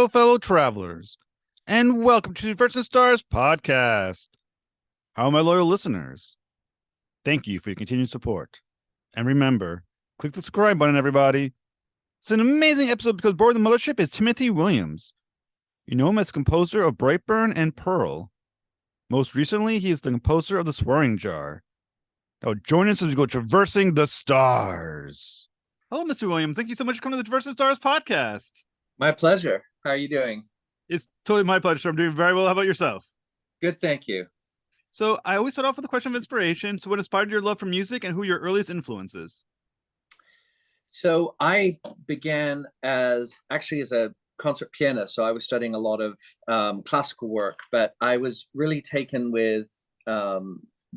Hello, fellow travelers, and welcome to the First and Stars podcast. How are my loyal listeners? Thank you for your continued support. And remember, click the subscribe button, everybody. It's an amazing episode because aboard the mothership is Timothy Williams. You know him as composer of Brightburn and Pearl. Most recently, he is the composer of The Swearing Jar. Now join us as we go traversing the stars. Hello, Mr. Williams. Thank you so much for coming to the Traversing the Stars podcast. My pleasure. How are you doing? It's totally my pleasure. I'm doing very well. How about yourself? Good, thank you. So I always start off with a question of inspiration. So what inspired your love for music and who your earliest influences? So I began as a concert pianist. So I was studying a lot of classical work, but I was really taken with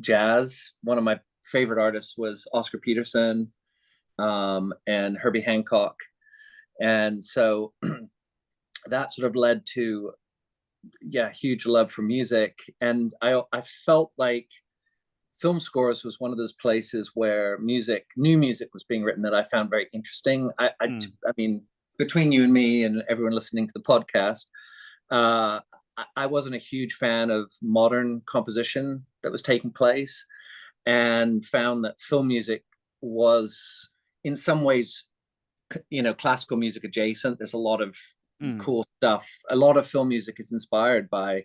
jazz. One of my favorite artists was Oscar Peterson and Herbie Hancock. And so that sort of led to huge love for music. And I felt like film scores was one of those places where new music was being written that I found very interesting. I mean, between you and me and everyone listening to the podcast, I wasn't a huge fan of modern composition that was taking place, and found that film music was in some ways, classical music adjacent. There's a lot of cool stuff. A lot of film music is inspired by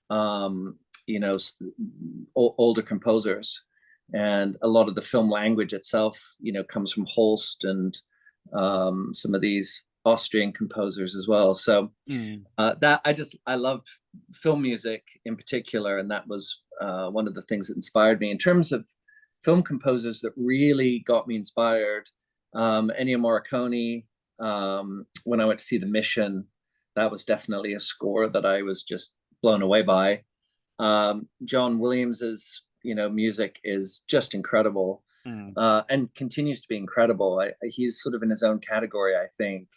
older composers, and a lot of the film language itself comes from Holst and some of these Austrian composers as well. So that I loved film music in particular, and that was one of the things that inspired me. In terms of film composers that really got me inspired, Ennio Morricone. When I went to see The Mission, that was definitely a score that I was just blown away by. John Williams's music is just incredible, and continues to be incredible. He's sort of in his own category, I think.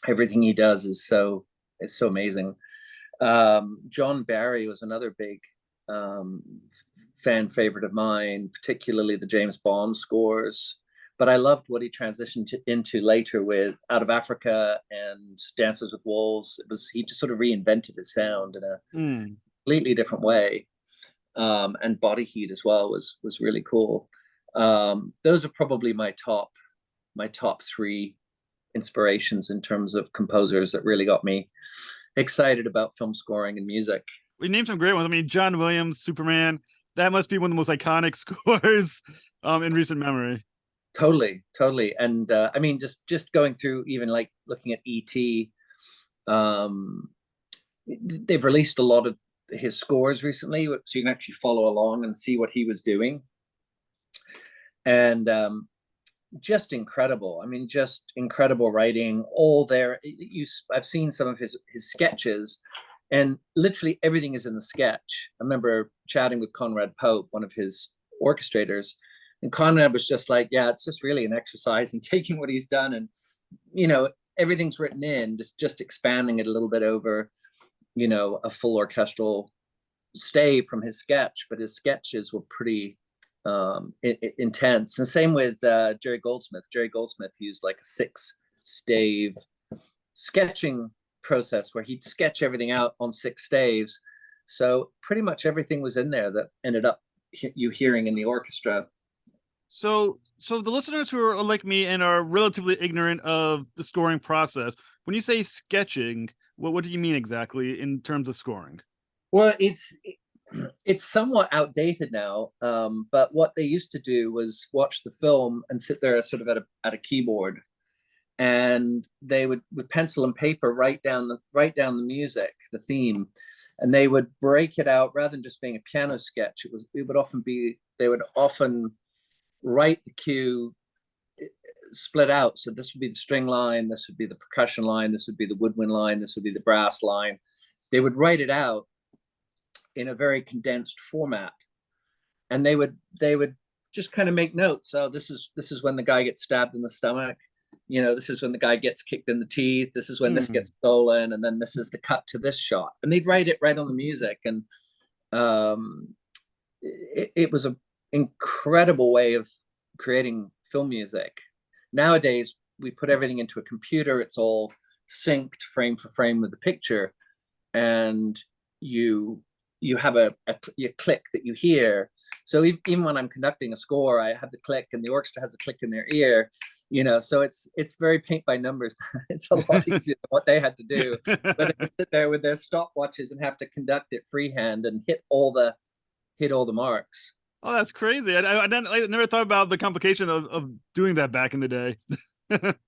Everything he does is so amazing. John Barry was another big fan favorite of mine, particularly the James Bond scores. But I loved what he transitioned into later with Out of Africa and Dances with Wolves. He just sort of reinvented his sound in a completely different way. And Body Heat as well was really cool. Those are probably my top three inspirations in terms of composers that really got me excited about film scoring and music. We named some great ones. I mean, John Williams, Superman. That must be one of the most iconic scores in recent memory. Totally. And I mean, just going through, even like looking at E.T., they've released a lot of his scores recently, so you can actually follow along and see what he was doing. And just incredible. I mean, just incredible writing. All there. I've seen some of his sketches, and literally everything is in the sketch. I remember chatting with Conrad Pope, one of his orchestrators, and Conrad was just like, yeah, it's just really an exercise in taking what he's done, and everything's written in, just expanding it a little bit over a full orchestral stave from his sketch. But his sketches were pretty intense. And same with Jerry Goldsmith. Jerry Goldsmith used like a 6-stave sketching process where he'd sketch everything out on 6 staves. So pretty much everything was in there that ended up you hearing in the orchestra. So the listeners who are like me and are relatively ignorant of the scoring process, when you say sketching, what do you mean exactly in terms of scoring? Well, it's somewhat outdated now, but what they used to do was watch the film and sit there sort of at a keyboard, and they would, with pencil and paper, write down the music, the theme, and they would break it out rather than just being a piano sketch. They would often write the cue split out. So this would be the string line, this would be the percussion line, this would be the woodwind line, this would be the brass line. They would write it out in a very condensed format, and they would just kind of make notes. Oh, this is when the guy gets stabbed in the stomach, this is when the guy gets kicked in the teeth, this is when this gets stolen, and then this is the cut to this shot. And they'd write it right on the music. And it was an incredible way of creating film music. Nowadays we put everything into a computer. It's all synced frame for frame with the picture, and you have a click that you hear. So even when I'm conducting a score, I have the click, and the orchestra has a click in their ear, so it's very paint by numbers. It's a lot easier than what they had to do, but they sit there with their stopwatches and have to conduct it freehand and hit all the marks. Oh, that's crazy. I never thought about the complication of doing that back in the day.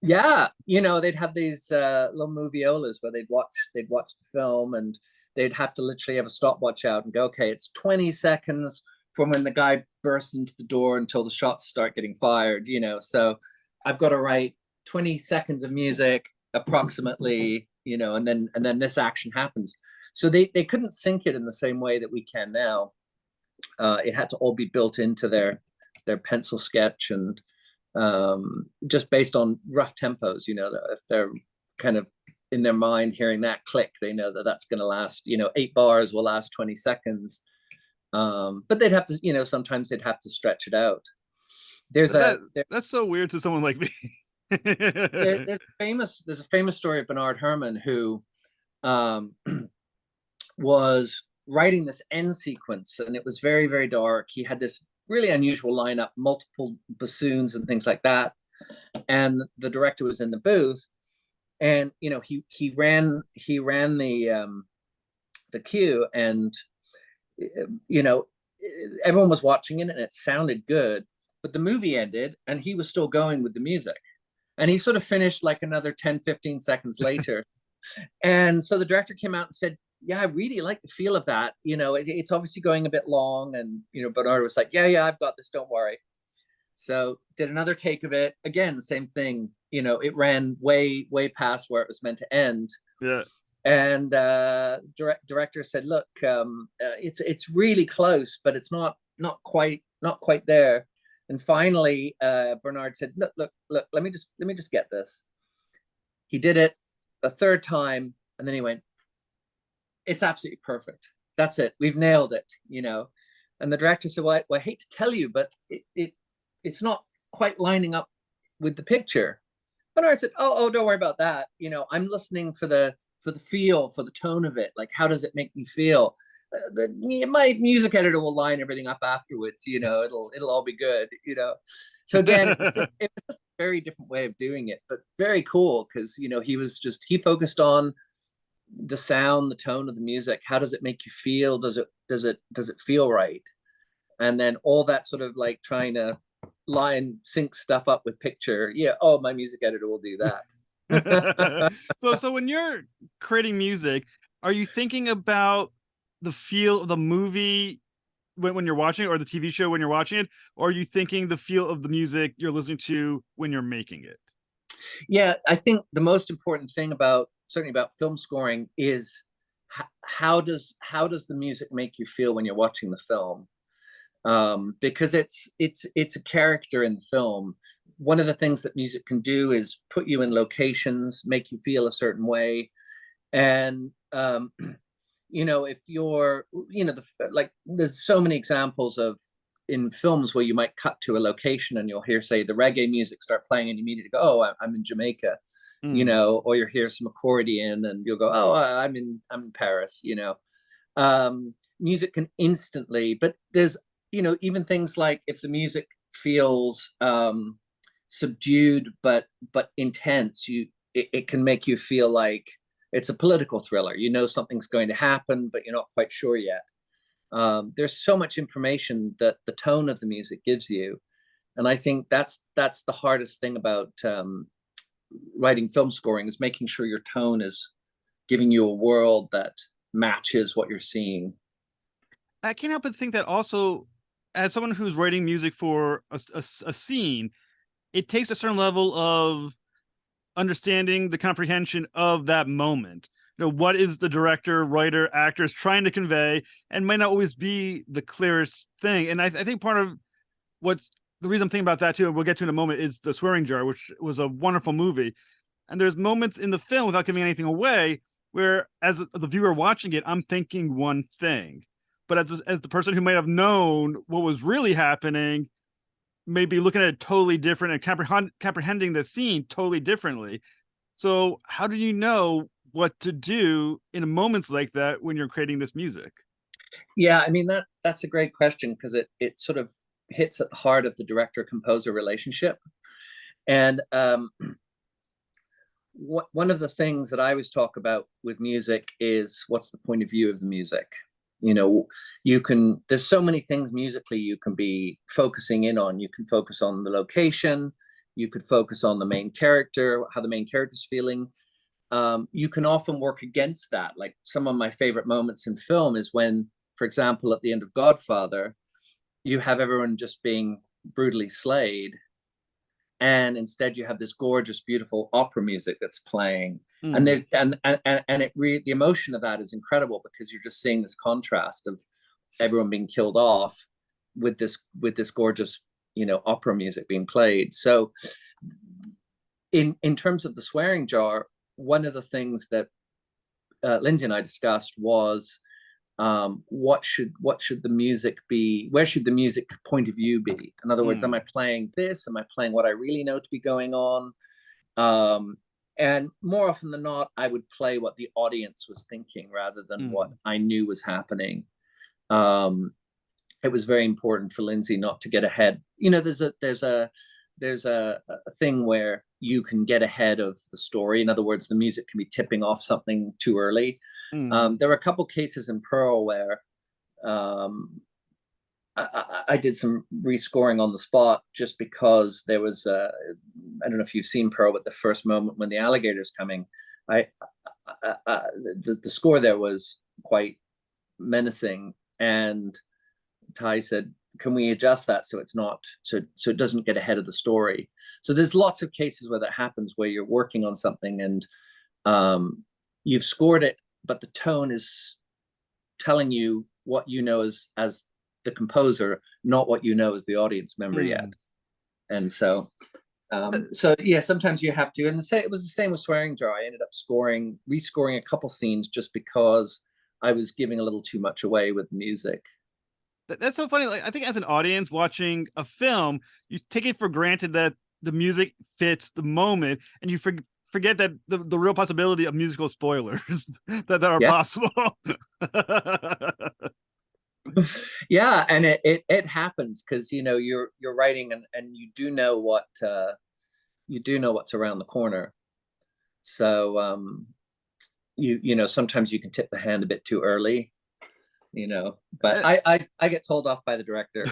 Yeah, they'd have these little moviolas where they'd watch the film, and they'd have to literally have a stopwatch out and go, okay, it's 20 seconds from when the guy bursts into the door until the shots start getting fired, so I've got to write 20 seconds of music approximately, and then this action happens. So they couldn't sync it in the same way that we can now. It had to all be built into their pencil sketch, and just based on rough tempos, if they're kind of in their mind hearing that click, they know that that's going to last, 8 bars will last 20 seconds. But they'd have to, sometimes they'd have to stretch it out. That's so weird to someone like me. There's a famous story of Bernard Herrmann, who was writing this end sequence, and it was very, very dark. He had this really unusual lineup, multiple bassoons and things like that. And the director was in the booth, and he ran the cue, and everyone was watching it, and it sounded good. But the movie ended, and he was still going with the music, and he sort of finished like another 10-15 seconds later. And so the director came out and said, yeah, I really like the feel of that. It's obviously going a bit long, and Bernard was like, yeah, I've got this, don't worry. So did another take of it. Again, the same thing. It ran way past where it was meant to end. Yeah. And director said, look, it's really close, but it's not quite there. And finally, Bernard said, look, let me just get this. He did it a third time, and then he went, it's absolutely perfect. That's it. We've nailed it, And the director said, well, I hate to tell you, but it's not quite lining up with the picture. Bernard said, oh, don't worry about that. I'm listening for the feel, for the tone of it. Like, how does it make me feel? My music editor will line everything up afterwards. It'll all be good. So again, it was just a very different way of doing it, but very cool, because he focused on the sound, the tone of the music. How does it make you feel? Does it feel right? And then all that sort of like trying to sync stuff up with picture. Yeah. Oh, my music editor will do that. So when you're creating music, are you thinking about the feel of the movie when you're watching it, or the TV show when you're watching it, or are you thinking the feel of the music you're listening to when you're making it? Yeah, I think the most important thing certainly about film scoring is how does the music make you feel when you're watching the film? Because it's a character in the film. One of the things that music can do is put you in locations, make you feel a certain way, and if you're, there's so many examples of in films where you might cut to a location and you'll hear, say, the reggae music start playing, and you immediately go, oh, I'm in Jamaica, or you'll hear some accordion and you'll go, oh, I'm in Paris, music can instantly, but there's, even things like if the music feels subdued but intense, it can make you feel like it's a political thriller. Something's going to happen, but you're not quite sure yet. There's so much information that the tone of the music gives you, and I think that's the hardest thing about writing film scoring, is making sure your tone is giving you a world that matches what you're seeing. I can't help but think that also, as someone who's writing music for a scene, it takes a certain level of understanding the comprehension of that moment. What is the director, writer, actors trying to convey, and might not always be the clearest thing. And I think part of the reason I'm thinking about that too, and we'll get to in a moment, is The Swearing Jar, which was a wonderful movie. And there's moments in the film, without giving anything away, where as the viewer watching it, I'm thinking one thing, but as the person who might have known what was really happening, maybe looking at it totally different and comprehending the scene totally differently. So how do you know what to do in moments like that when you're creating this music? Yeah, I mean that's a great question because it sort of hits at the heart of the director composer relationship. And one of the things that I always talk about with music is what's the point of view of the music. You know, there's so many things musically you can be focusing in on. You can focus on the location, you could focus on the main character, how the main character's feeling. You can often work against that. Like some of my favorite moments in film is when, for example, at the end of Godfather, you have everyone just being brutally slayed, and instead you have this gorgeous, beautiful opera music that's playing. And there's and it really, the emotion of that is incredible because you're just seeing this contrast of everyone being killed off with this gorgeous, you know, opera music being played. So in terms of the swearing jar, one of the things that Lindsay and I discussed was what should the music be? Where should the music point of view be? In other words, am I playing this? Am I playing what I really know to be going on? And more often than not, I would play what the audience was thinking rather than what I knew was happening. It was very important for Lindsay not to get ahead. You know, there's a thing where you can get ahead of the story. In other words, the music can be tipping off something too early. There were a couple cases in Pearl where I did some rescoring on the spot just because there was I don't know if you've seen Pearl, but the first moment when the alligator's coming, the score there was quite menacing, and Ty said, can we adjust that so it's not so it doesn't get ahead of the story? So there's lots of cases where that happens, where you're working on something and you've scored it, but the tone is telling you what you know as the composer, not what you know as the audience member yet. And so yeah, sometimes you have to. And it was the same with Swearing Jar. I ended up rescoring a couple scenes just because I was giving a little too much away with music. That's so funny. Like, I think as an audience watching a film, you take it for granted that the music fits the moment, and you forget that the real possibility of musical spoilers that are possible. Yeah, and it happens because you know you're writing and you do know what's around the corner. So you know, sometimes you can tip the hand a bit too early, you know, but I get told off by the director.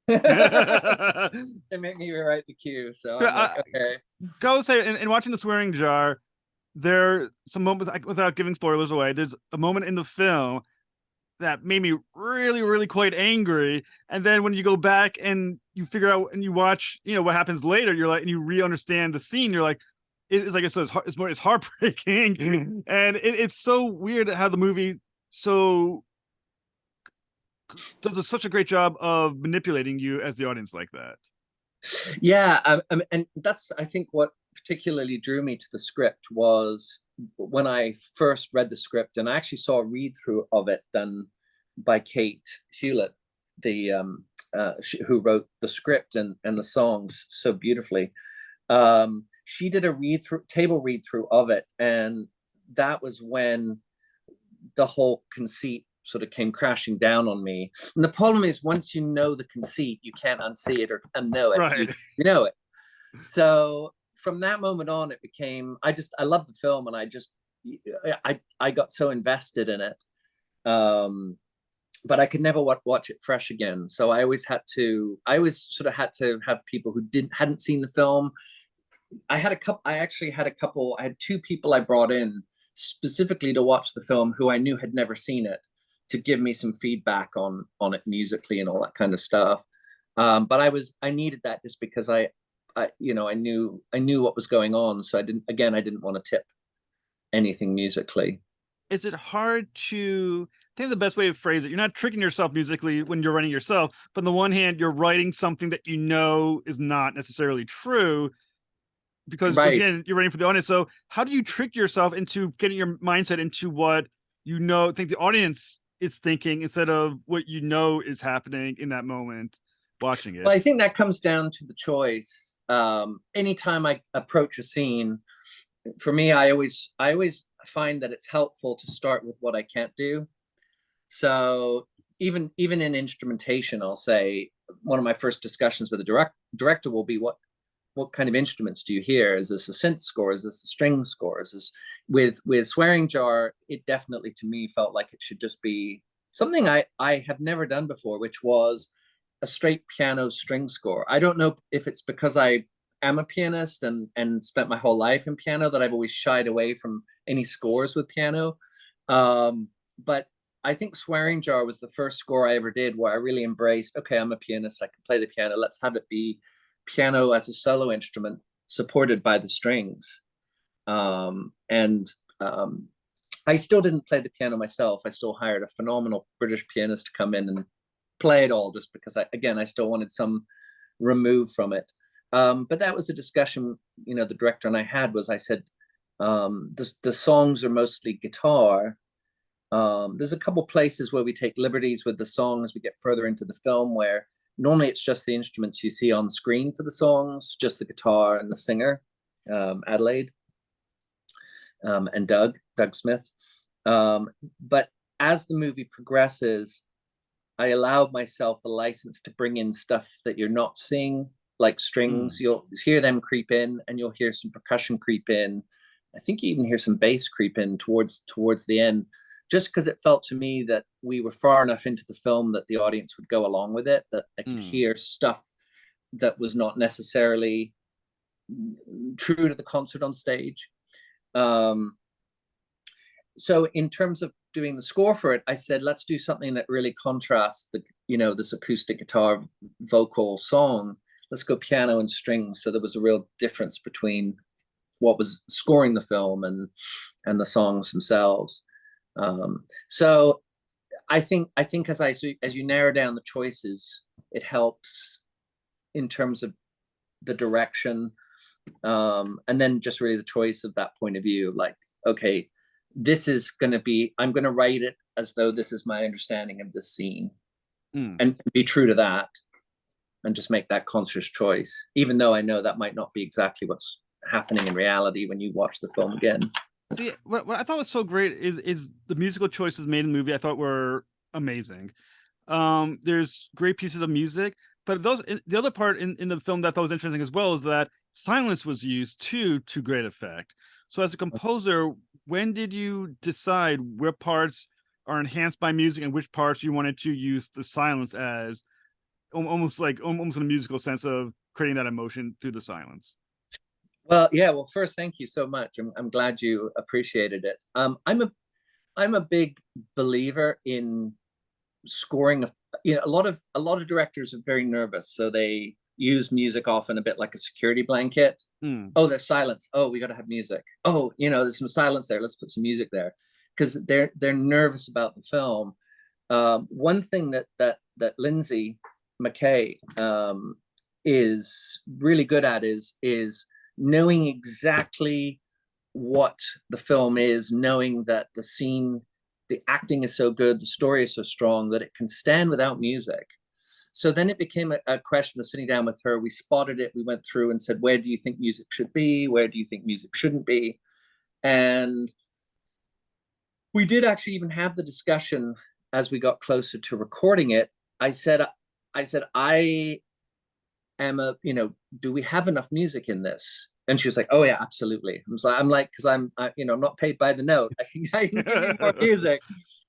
They make me rewrite the cue, so I'm like, okay. Go say in watching the Swearing Jar, there some moments, without giving spoilers away, there's a moment in the film that made me really, really quite angry. And then when you go back and you figure out and you watch, you know, what happens later, you're like, and you re-understand the scene, you're like, it's like it's heartbreaking. And it's so weird how the movie does such a great job of manipulating you as the audience like that. Yeah, and that's, I think, what particularly drew me to the script was when I first read the script, and I actually saw a read through of it done by Kate Hewlett, the who wrote the script and the songs so beautifully. She did a table read through of it, and that was when the whole conceit sort of came crashing down on me. And the problem is, once you know the conceit, you can't unsee it or unknow it. Right. You know it. So from that moment on, it became, I loved the film, and I got so invested in it. But I could never watch it fresh again. So I always sort of had to have people who hadn't seen the film. I had two people I brought in specifically to watch the film who I knew had never seen it, to give me some feedback on it musically and all that kind of stuff. But I needed that just because I knew what was going on. So I didn't want to tip anything musically. Is it hard to, I think the best way to phrase it, you're not tricking yourself musically when you're writing yourself, but on the one hand, you're writing something that you know is not necessarily true, because again, you're writing for the audience. So how do you trick yourself into getting your mindset into what you know, think the audience is thinking, instead of what you know is happening in that moment watching it? Well, I think that comes down to the choice. Anytime I approach a scene, for me, I always find that it's helpful to start with what I can't do. So even in instrumentation, I'll say one of my first discussions with the director will be what kind of instruments do you hear? Is this a synth score? Is this a string score? Is this with Swearing Jar? It definitely to me felt like it should just be something I have never done before, which was a straight piano string score. I don't know if it's because I am a pianist and spent my whole life in piano that I've always shied away from any scores with piano. But I think Swearing Jar was the first score I ever did where I really embraced, okay, I'm a pianist, I can play the piano, let's have it be piano as a solo instrument supported by the strings. And I still didn't play the piano myself. I still hired a phenomenal British pianist to come in and play it all just because I still wanted some remove from it. But that was a discussion, the director and I had was I said, the songs are mostly guitar. There's a couple places where we take liberties with the song as we get further into the film where normally it's just the instruments you see on screen for the songs, just the guitar and the singer, Adelaide, and Doug Smith. But as the movie progresses, I allowed myself the license to bring in stuff that you're not seeing, like strings. You'll hear them creep in, and you'll hear some percussion creep in. I think you even hear some bass creep in towards the end, just because it felt to me that we were far enough into the film that the audience would go along with it, that they could hear stuff that was not necessarily true to the concert on stage. So in terms of doing the score for it, I said, let's do something that really contrasts this acoustic guitar vocal song. Let's go piano and strings. So there was a real difference between what was scoring the film and the songs themselves. So I think as you narrow down the choices, it helps in terms of the direction, and then just really the choice of that point of view. Like, okay, I'm going to write it as though this is my understanding of this scene, and be true to that, and just make that conscious choice, even though I know that might not be exactly what's happening in reality when you watch the film again. See, what I thought was so great is the musical choices made in the movie. I thought were amazing. There's great pieces of music, but the other part in the film that I thought was interesting as well is that silence was used to great effect. So as a composer, when did you decide what parts are enhanced by music and which parts you wanted to use the silence as almost in a musical sense of creating that emotion through the silence? Well, first, thank you so much. I'm glad you appreciated it. I'm a big believer in scoring. A lot of directors are very nervous, so they use music often a bit like a security blanket. Oh, there's silence. Oh, we got to have music. Oh, there's some silence there. Let's put some music there, because they're nervous about the film. One thing that Lindsay McKay is really good at is knowing exactly what the film is, knowing that the acting is so good, the story is so strong that it can stand without music. So then it became a question of sitting down with her. We spotted it. We went through and said, where do you think music should be? Where do you think music shouldn't be? And we did actually even have the discussion as we got closer to recording it. I said, do we have enough music in this? And she was like, oh yeah, absolutely. I'm like, because I'm not paid by the note. I can give you more music,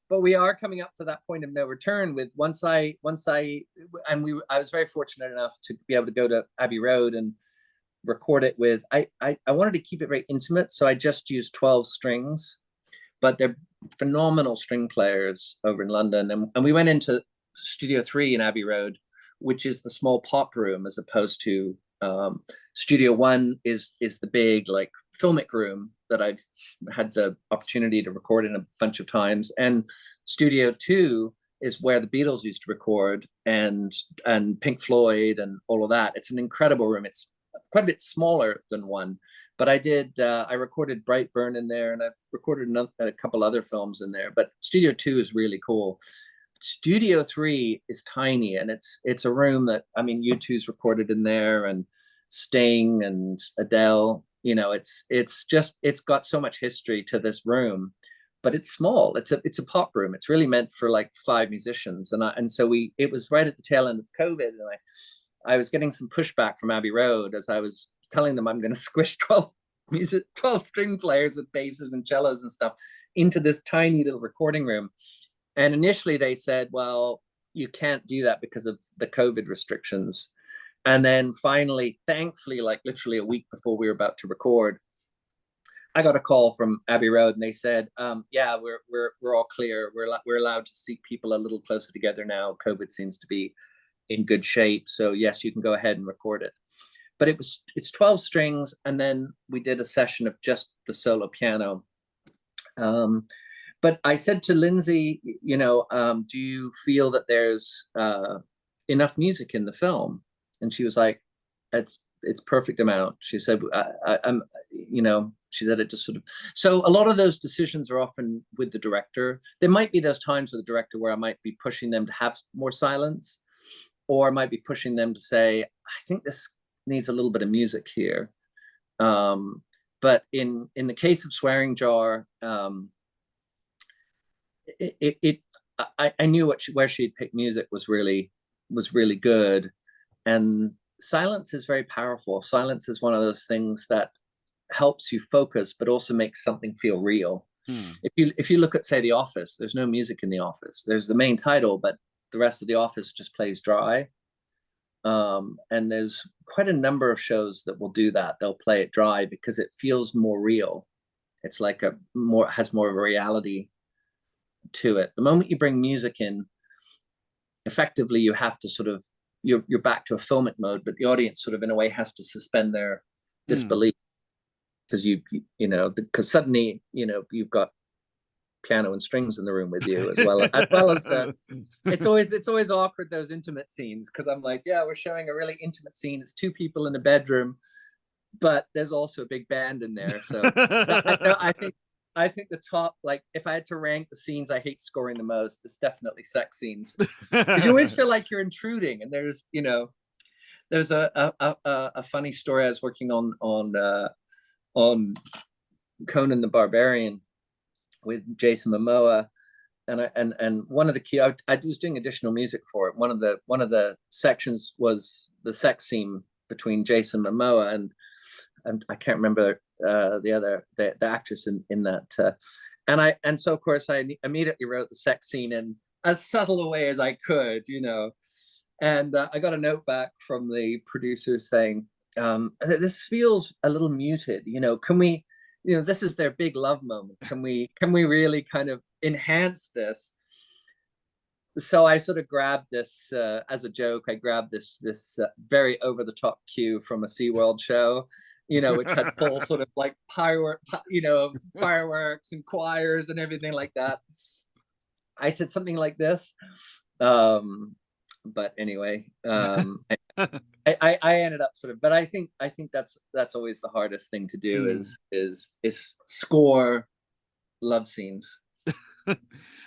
but we are coming up to that point of no return. With I was very fortunate enough to be able to go to Abbey Road and record it with. I wanted to keep it very intimate, so I just used 12 strings, but they're phenomenal string players over in London, and we went into Studio 3 in Abbey Road, which is the small pop room, as opposed to Studio 1 is the big like filmic room that I've had the opportunity to record in a bunch of times, and Studio 2 is where the Beatles used to record, and Pink Floyd and all of that. It's an incredible room. It's quite a bit smaller than 1, but I recorded Brightburn in there, and I've recorded a couple other films in there, but Studio 2 is really cool. Studio 3 is tiny, and it's a room that, U2's recorded in there, and Sting and Adele. You know, it's got so much history to this room, but it's small. It's a pop room. It's really meant for like 5 musicians. And so it was right at the tail end of COVID, and I was getting some pushback from Abbey Road as I was telling them I'm going to squish 12 string players with basses and cellos and stuff into this tiny little recording room. And initially they said, well, you can't do that because of the COVID restrictions. And then finally, thankfully, like literally a week before we were about to record, I got a call from Abbey Road, and they said, "Yeah, we're all clear. We're allowed to seat people a little closer together now. COVID seems to be in good shape, so yes, you can go ahead and record it." But it's 12 strings, and then we did a session of just the solo piano. But I said to Lindsay, you know, do you feel that there's enough music in the film? And she was like, it's perfect amount. She said, I'm, you know, she said it just sort of. So a lot of those decisions are often with the director. There might be those times with the director where I might be pushing them to have more silence, or I might be pushing them to say, I think this needs a little bit of music here. But in the case of Swearing Jar, I knew where she'd picked music was really good, and silence is very powerful. Silence is one of those things that helps you focus, but also makes something feel real. If you look at, say, The Office, there's no music in The Office. There's the main title, but the rest of The Office just plays dry. And there's quite a number of shows that will do that. They'll play it dry because it feels more real. It's like has more of a reality to it. The moment you bring music in, effectively you have to sort of you're back to a filmic mode, but the audience sort of in a way has to suspend their disbelief because you know, because suddenly, you know, you've got piano and strings in the room with you as well as the it's always awkward, those intimate scenes, because I'm like, yeah, we're showing a really intimate scene. It's 2 people in a bedroom, but there's also a big band in there. So I think the top, like, if I had to rank the scenes I hate scoring the most, it's definitely sex scenes, because you always feel like you're intruding. And there's, you know, there's a funny story. I was working on Conan the Barbarian with Jason Momoa, and one of the key, I was doing additional music for it. One of the sections was the sex scene between Jason Momoa and I can't remember the actress in that, and so of course I immediately wrote the sex scene in as subtle a way as I could, you know. And I got a note back from the producer saying, this feels a little muted, you know, can we, you know, this is their big love moment, can we really kind of enhance this? So I sort of grabbed this as a joke. I grabbed this very over the top cue from a SeaWorld show, you know, which had full sort of like fireworks and choirs and everything like that. I said something like this, but anyway, I ended up sort of, but I think that's always the hardest thing to do is score love scenes.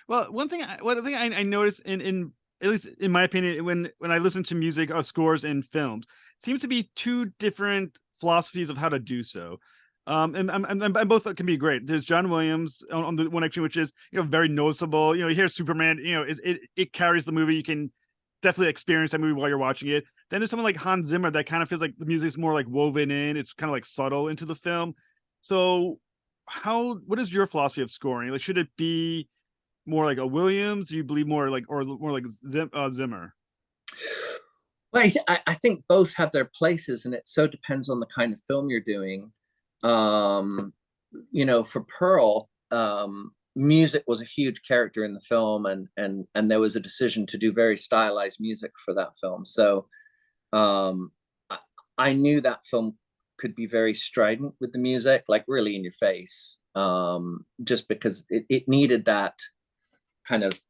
Well, one thing I noticed in at least in my opinion, when I listen to music scores in films, seems to be 2 different philosophies of how to do so. And both can be great. There's John Williams on the one action, which is, you know, very noticeable. You know, you hear Superman, you know, it carries the movie. You can definitely experience that movie while you're watching it. Then there's someone like Hans Zimmer that kind of feels like the music is more like woven in. It's kind of like subtle into the film. So what is your philosophy of scoring? Like, should it be more like a Williams? Do you believe more like, or more like Zimmer? Well, I think both have their places, and it so depends on the kind of film you're doing. You know, for Pearl, music was a huge character in the film, and there was a decision to do very stylized music for that film. So I knew that film could be very strident with the music, like really in your face, just because it needed that kind of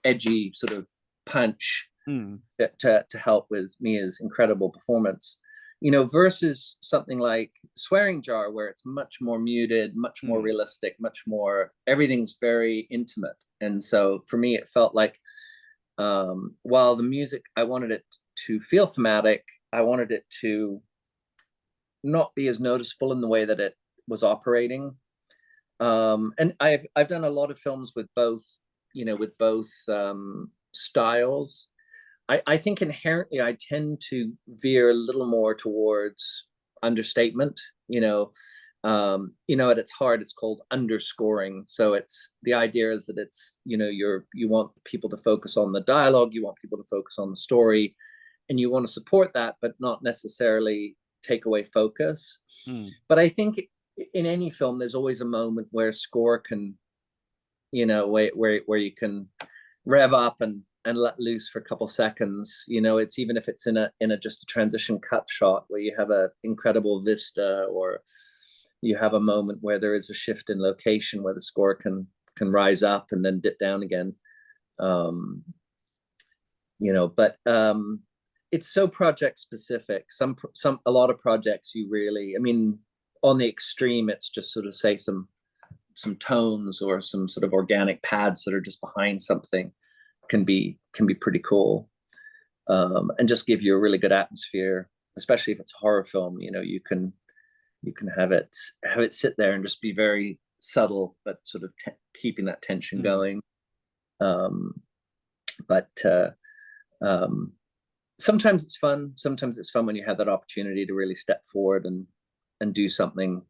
edgy sort of punch to help with Mia's incredible performance, you know, versus something like Swearing Jar, where it's much more muted, much more realistic, much more, everything's very intimate. And so for me, it felt like, while the music, I wanted it to feel thematic, I wanted it to not be as noticeable in the way that it was operating. And I've done a lot of films with both, with both styles. I think inherently I tend to veer a little more towards understatement. At its heart, it's called underscoring. So it's the idea is that it's you want people to focus on the dialogue, you want people to focus on the story, and you want to support that, but not necessarily take away focus. But I think in any film, there's always a moment where score can, where you can rev up and let loose for a couple seconds. It's even if it's in a just a transition cut shot where you have an incredible vista, or you have a moment where there is a shift in location where the score can rise up and then dip down again. But it's so project specific. A lot of projects you really, on the extreme, it's just sort of say some tones or some sort of organic pads that are just behind something can be pretty cool, and just give you a really good atmosphere, especially if it's a horror film. You can have it sit there and just be very subtle, but sort of keeping that tension going. But sometimes it's fun. Sometimes it's fun when you have that opportunity to really step forward and do something.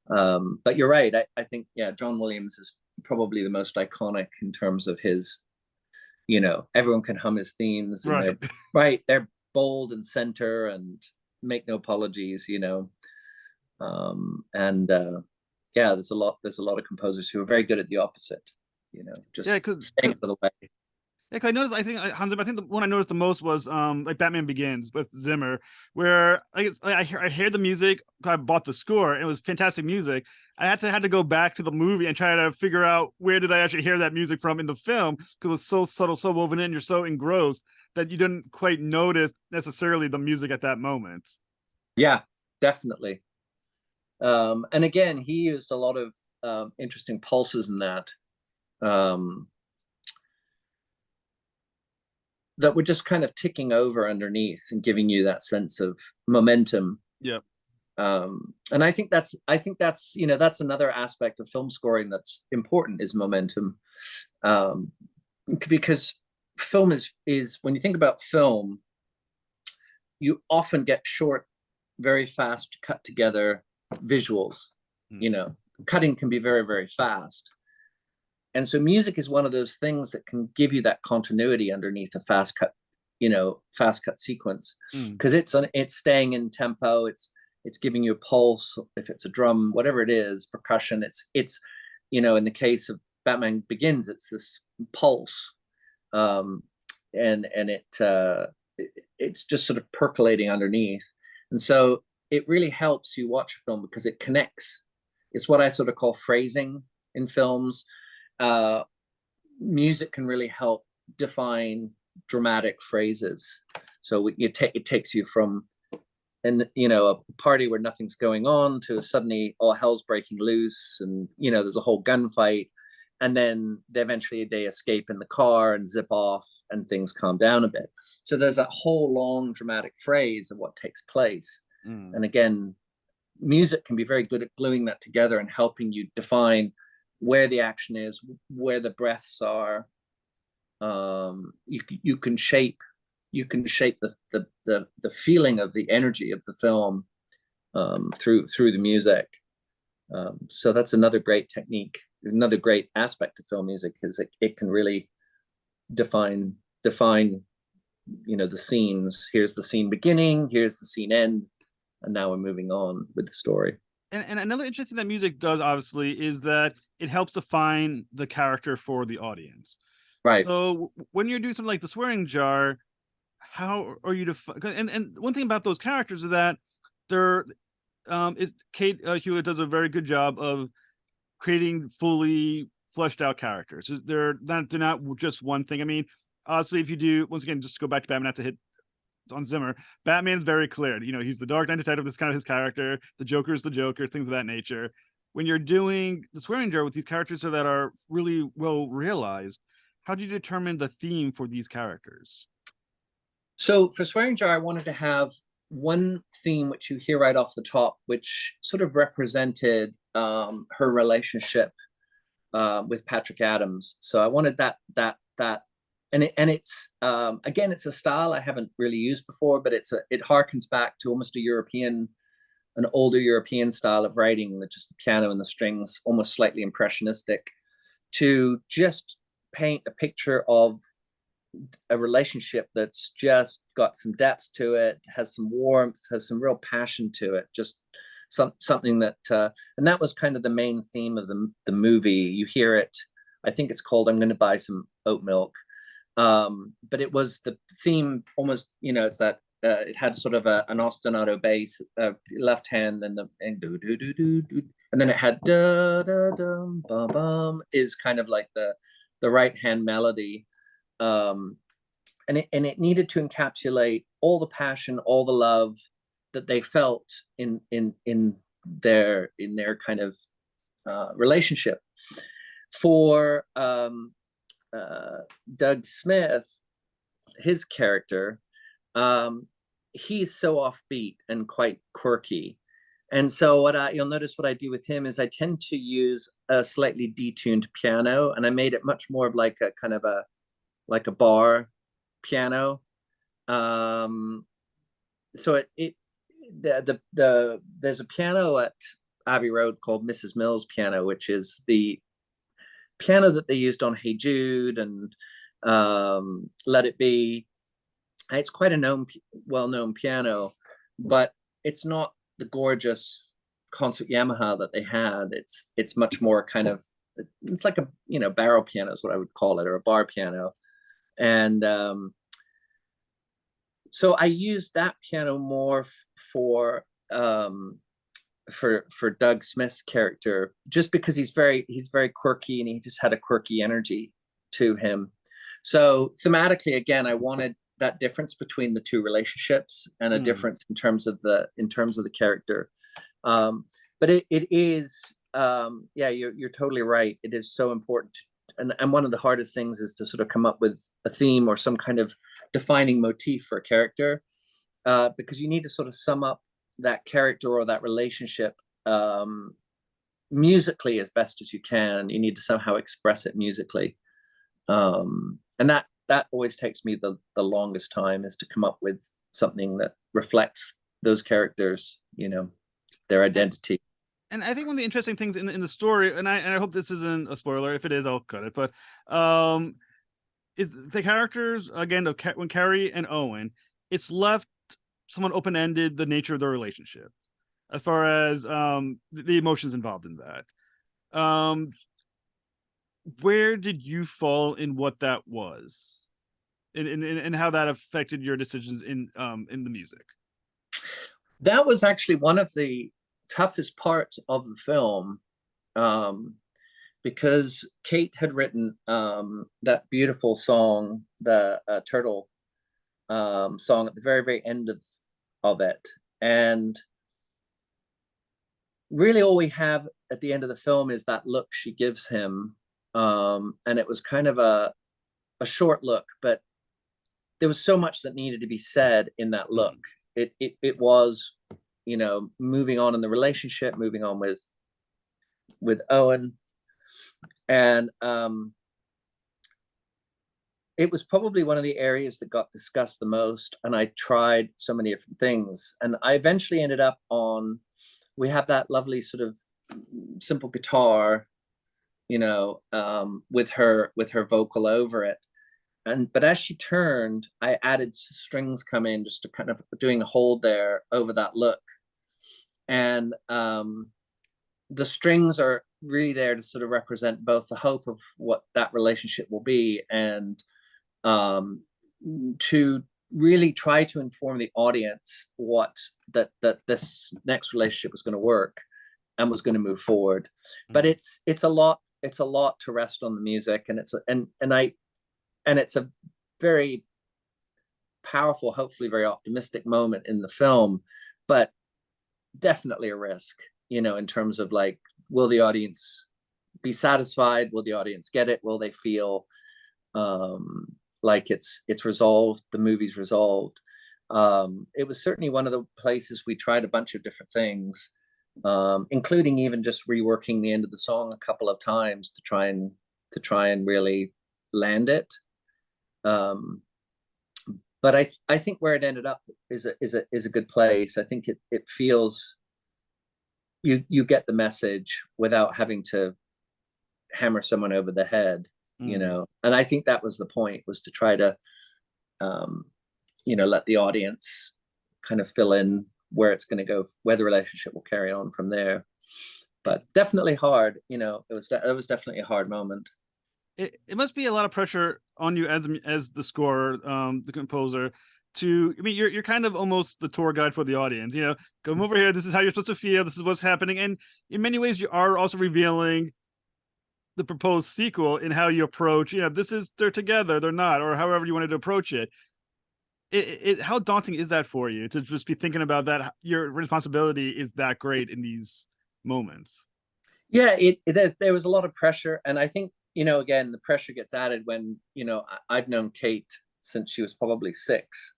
But you're right. I think, John Williams is probably the most iconic in terms of his, everyone can hum his themes. And they're bold and center and make no apologies, there's a lot of composers who are very good at the opposite, just staying out of the way. Yeah, I noticed. I think the one I noticed the most was like Batman Begins with Zimmer, where I heard the music. I bought the score, and it was fantastic music. I had to go back to the movie and try to figure out where did I actually hear that music from in the film, because it was so subtle, so woven in. You're so engrossed that you didn't quite notice necessarily the music at that moment. Yeah, definitely. And again, he used a lot of interesting pulses in that. That were just kind of ticking over underneath and giving you that sense of momentum. Yeah. And I think that's that's another aspect of film scoring that's important, is momentum. Because film is when you think about film, you often get short, very fast, cut together visuals. Cutting can be very, very fast. And so music is one of those things that can give you that continuity underneath a fast cut sequence, because it's staying in tempo. It's giving you a pulse. If it's a drum, whatever it is, percussion, it's in the case of Batman Begins, it's this pulse, and it's just sort of percolating underneath. And so it really helps you watch a film because it connects. It's what I sort of call phrasing in films. Music can really help define dramatic phrases. So it takes you from a party where nothing's going on to suddenly all hell's breaking loose, and there's a whole gunfight, and then eventually they escape in the car and zip off and things calm down a bit. So there's that whole long dramatic phrase of what takes place. And again, music can be very good at gluing that together and helping you define where the action is, where the breaths are. You can shape the feeling of the energy of the film through the music. So that's another great technique. Another great aspect of film music is it can really define the scenes. Here's the scene beginning, here's the scene end, and now we're moving on with the story. And another interesting that music does, obviously, is that it helps define the character for the audience. Right. So when you're doing something like the swearing jar, how are you and one thing about those characters is that Kate Hewlett does a very good job of creating fully fleshed out characters. They're not just one thing. Honestly, if you do, once again, just to go back to Batman, not to hit on Zimmer, Batman's very clear. He's the Dark Knight detective. This kind of his character. The Joker is the Joker. Things of that nature. When you're doing the swearing jar with these characters that are really well realized, how do you determine the theme for these characters? So for swearing jar, I wanted to have one theme which you hear right off the top, which sort of represented her relationship with Patrick Adams. So I wanted that, and it's again, it's a style I haven't really used before, but it harkens back to almost an older European style of writing, with just the piano and the strings, almost slightly impressionistic, to just paint a picture of a relationship that's just got some depth to it, has some warmth, has some real passion to it, just something that and that was kind of the main theme of the movie. You hear it, I think it's called I'm going to buy some oat milk, but it was the theme almost, it's that it had sort of an ostinato bass, left hand, and do do do do do, and then it had da da dum bum bum, is kind of like the right hand melody, and it needed to encapsulate all the passion, all the love that they felt in their kind of relationship. For Doug Smith, his character, he's so offbeat and quite quirky. And so you'll notice what I do with him is I tend to use a slightly detuned piano, and I made it much more of like a kind of a bar piano. So there's a piano at Abbey Road called Mrs. Mills piano, which is the piano that they used on Hey Jude and Let It Be. It's quite a well-known piano, but it's not the gorgeous concert Yamaha that they had. It's much more kind of, it's like a barrel piano is what I would call it, or a bar piano. And so I used that piano more for Doug Smith's character, just because he's very quirky, and he just had a quirky energy to him. So thematically, again, I wanted that difference between the two relationships, and a difference in terms of the character. But it is, yeah, you're totally right. It is so important. And one of the hardest things is to sort of come up with a theme or some kind of defining motif for a character, because you need to sort of sum up that character or that relationship musically as best as you can. You need to somehow express it musically, and that always takes me the longest time, is to come up with something that reflects those characters, their identity. And I think one of the interesting things in the story, and I hope this isn't a spoiler. If it is, I'll cut it. But is the characters, again, when Carrie and Owen, it's left somewhat open-ended, the nature of their relationship, as far as the emotions involved in that. Where did you fall in what that was, and how that affected your decisions in the music? That was actually one of the toughest parts of the film, because Kate had written that beautiful song, the turtle song, at the very, very end of it. And really all we have at the end of the film is that look she gives him. And it was kind of a short look, but there was so much that needed to be said in that look. It was, moving on in the relationship, moving on with Owen. And it was probably one of the areas that got discussed the most. And I tried so many different things. And I eventually ended up we have that lovely sort of simple guitar, with her vocal over it. But as she turned, I added strings come in, just to kind of doing a hold there over that look. And the strings are really there to sort of represent both the hope of what that relationship will be, and to really try to inform the audience that this next relationship was going to work and was going to move forward. But it's a lot to rest on the music, and it's a very powerful, hopefully very optimistic moment in the film, but definitely a risk, in terms of like, will the audience be satisfied? Will the audience get it? Will they feel like it's resolved, the movie's resolved? it was certainly one of the places we tried a bunch of different things, including even just reworking the end of the song a couple of times to try and really land it. But I think where it ended up is a good place. I think it feels you get the message without having to hammer someone over the head, you know. And I think that was the point, was to try to let the audience kind of fill in where it's going to go, where the relationship will carry on from there. But definitely hard, it was definitely a hard moment. It must be a lot of pressure on you as the scorer, the composer, to, I mean, you're kind of almost the tour guide for the audience, come over here, this is how you're supposed to feel, this is what's happening. And in many ways you are also revealing the proposed sequel in how you approach, this is, they're together, they're not, or however you wanted to approach it. How daunting is that for you, to just be thinking about that? Your responsibility is that great in these moments. Yeah, there was a lot of pressure, and I think, again, the pressure gets added when, I've known Kate since she was probably 6.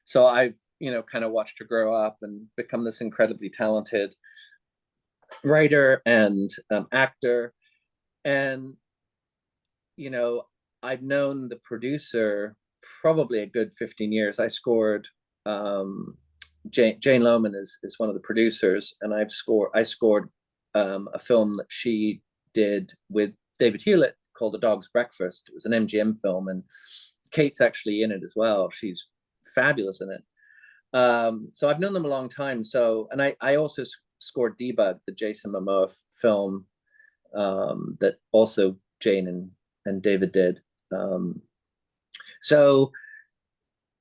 So I've, kind of watched her grow up and become this incredibly talented writer and actor. And, I've known the producer probably a good 15 years. I scored, Jane Lohman is one of the producers, and I scored a film that she did with David Hewlett called A Dog's Breakfast. It was an MGM film, and Kate's actually in it as well. She's fabulous in it. So I've known them a long time. So, and I also scored Debug, the Jason Momoa film, that also Jane and David did. So,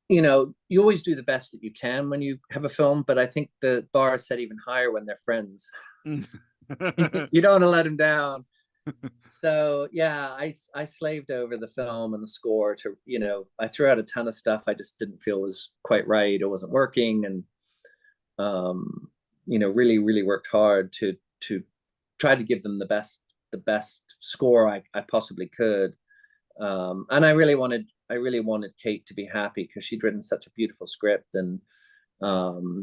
you always do the best that you can when you have a film, but I think the bar is set even higher when they're friends. You don't want to let them down. So yeah, I slaved over the film and the score to, I threw out a ton of stuff I just didn't feel was quite right or wasn't working, and really, really worked hard to try to give them the best score I possibly could. And I really wanted Kate to be happy, because she'd written such a beautiful script and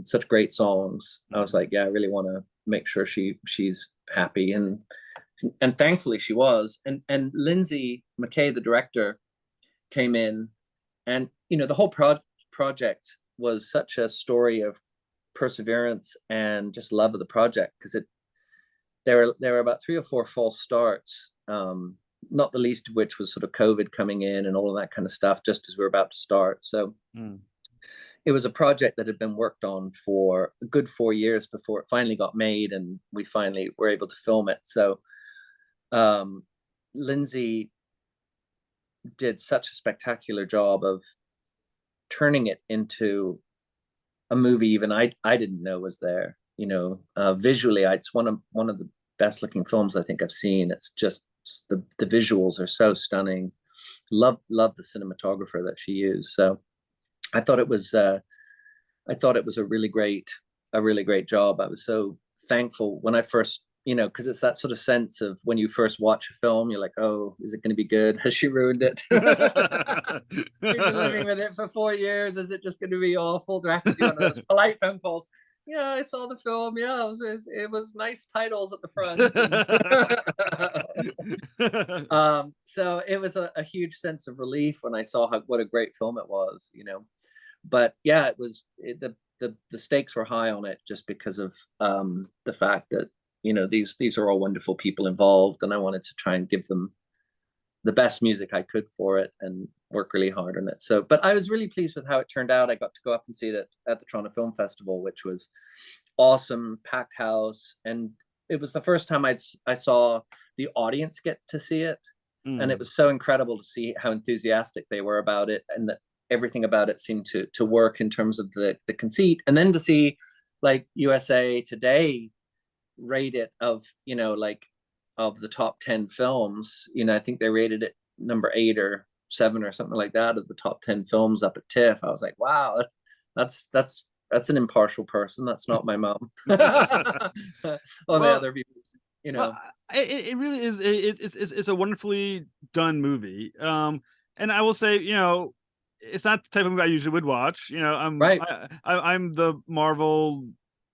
such great songs. I was like, yeah, I really want to make sure she's happy, and thankfully she was. And Lindsay McKay, the director, came in, and the whole project was such a story of perseverance and just love of the project, because there were about 3 or 4 false starts, not the least of which was sort of COVID coming in and all of that kind of stuff just as we were about to start. So it was a project that had been worked on for a good 4 years before it finally got made, and we finally were able to film it. So Lindsay did such a spectacular job of turning it into a movie even I didn't know was there. Visually, it's one of the best looking films I think I've seen. It's just the visuals are so stunning. Love the cinematographer that she used. So I thought it was a really great job. I was so thankful when I first, because it's that sort of sense of when you first watch a film, you're like, oh, is it going to be good? Has she ruined it? We've been living with it for 4 years. Is it just going to be awful? Do I have to do one of those polite phone calls? Yeah, I saw the film. Yeah, it was nice titles at the front. So it was a huge sense of relief when I saw what a great film it was, But yeah, it was the stakes were high on it, just because of the fact that these are all wonderful people involved, and I wanted to try and give them the best music I could for it and work really hard on it. So, but I was really pleased with how it turned out. I got to go up and see it at the Toronto Film Festival, which was awesome, packed house. And it was the first time I saw the audience get to see it. And it was so incredible to see how enthusiastic they were about it, and that everything about it seemed to work in terms of the conceit. And then to see like USA Today rate it of the top 10 films, I think they rated it number 8 or 7 or something like that of the top 10 films up at TIFF. I was like, wow, that's an impartial person. That's not my mom. The other people, Well, it really is. It's a wonderfully done movie. And I will say, it's not the type of movie I usually would watch. Right. I'm the Marvel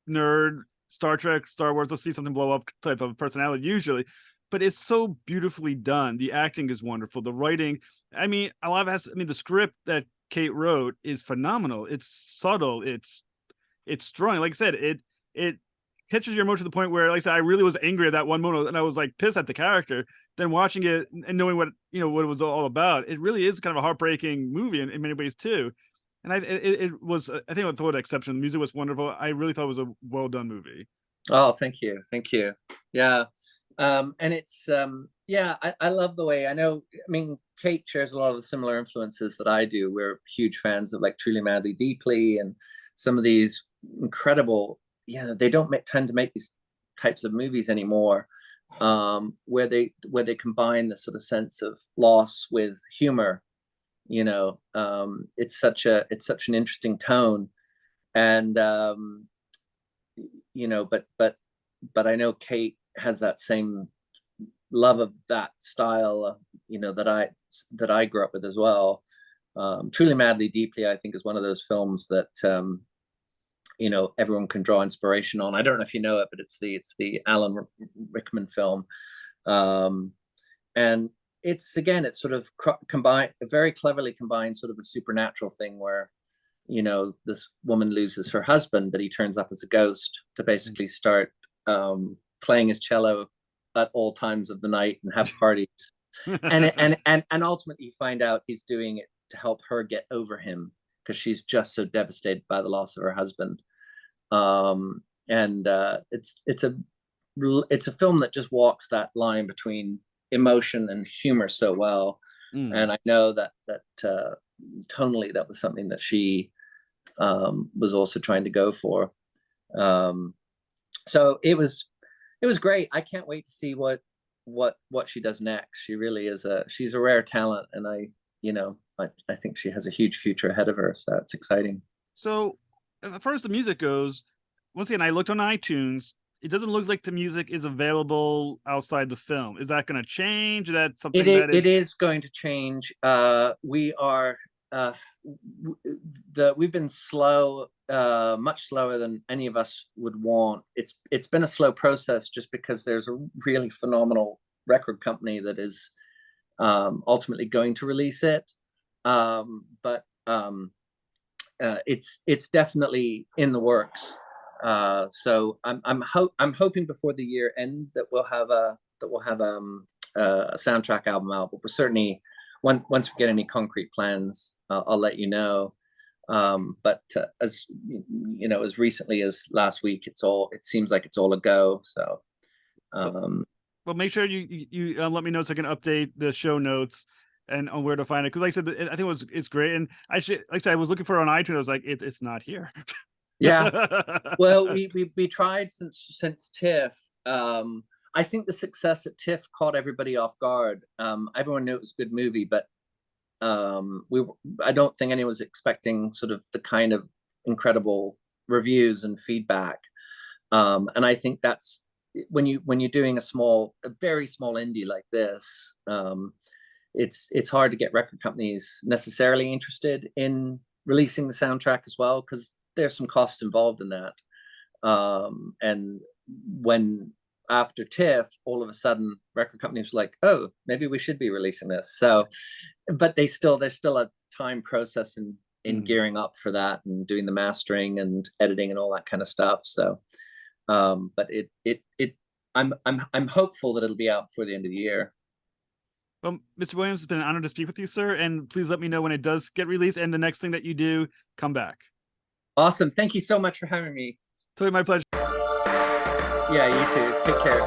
nerd, Star Trek, Star Wars. Let's see something blow up type of personality usually, but it's so beautifully done. The acting is wonderful. The writing, I mean, a lot of it has. I mean, the script that Kate wrote is phenomenal. It's subtle. It's strong. Like I said, it catches your emotion to the point where, like I said, I really was angry at that one moment, and I was like pissed at the character. Then watching it and knowing what what it was all about, it really is kind of a heartbreaking movie in many ways too. And it was, I think, with the exception, the music was wonderful. I really thought it was a well done movie. Oh, thank you, thank you. Yeah, and it's yeah, I love the way. I know. I mean, Kate shares a lot of the similar influences that I do. We're huge fans of like Truly Madly Deeply and some of these incredible. They don't tend to make these types of movies anymore, where they combine the sort of sense of loss with humor. It's such an interesting tone, and but I know Kate has that same love of that style, that I grew up with as well. Truly Madly Deeply, I think, is one of those films that everyone can draw inspiration on. I don't know if you know it, but it's the Alan Rickman film, and it's sort of very cleverly combined, sort of a supernatural thing where this woman loses her husband, but he turns up as a ghost to basically start playing his cello at all times of the night and have parties. and ultimately you find out he's doing it to help her get over him, because she's just so devastated by the loss of her husband. It's a film that just walks that line between emotion and humor so well. And I know that tonally that was something that she was also trying to go for. So it was great. I can't wait to see what she does next. She really is she's a rare talent, and I think she has a huge future ahead of her. So it's exciting. So as far as the music goes, once again, I looked on iTunes. It doesn't look like the music is available outside the film. Is that going to change? Is that something it is going to change. We are we've been slow, much slower than any of us would want. It's been a slow process just because there's a really phenomenal record company that is ultimately going to release it. But it's definitely in the works. So I'm hoping before the year end that we'll have a soundtrack album out. But we're certainly, once we get any concrete plans, I'll let you know. But as as recently as last week, it seems like it's all a go. So well, make sure you let me know so I can update the show notes and on where to find it, because like I said, I think it's great. And like I said, I was looking for it on iTunes. I was like, it's not here. Yeah. Well, we tried since TIFF. I think the success at TIFF caught everybody off guard. Everyone knew it was a good movie, but I don't think anyone was expecting sort of the kind of incredible reviews and feedback. And I think that's when you're doing a very small indie like this, it's hard to get record companies necessarily interested in releasing the soundtrack as well, because there's some costs involved in that. And when after TIFF, all of a sudden record companies were like, oh, maybe we should be releasing this. So, but there's still a time process in gearing up for that and doing the mastering and editing and all that kind of stuff. So, but I'm hopeful that it'll be out before the end of the year. Well, Mr. Williams, it's been an honor to speak with you, sir. And please let me know when it does get released. And the next thing that you do, come back. Awesome. Totally you so much for having me. Totally my pleasure. Yeah, you too. Take care.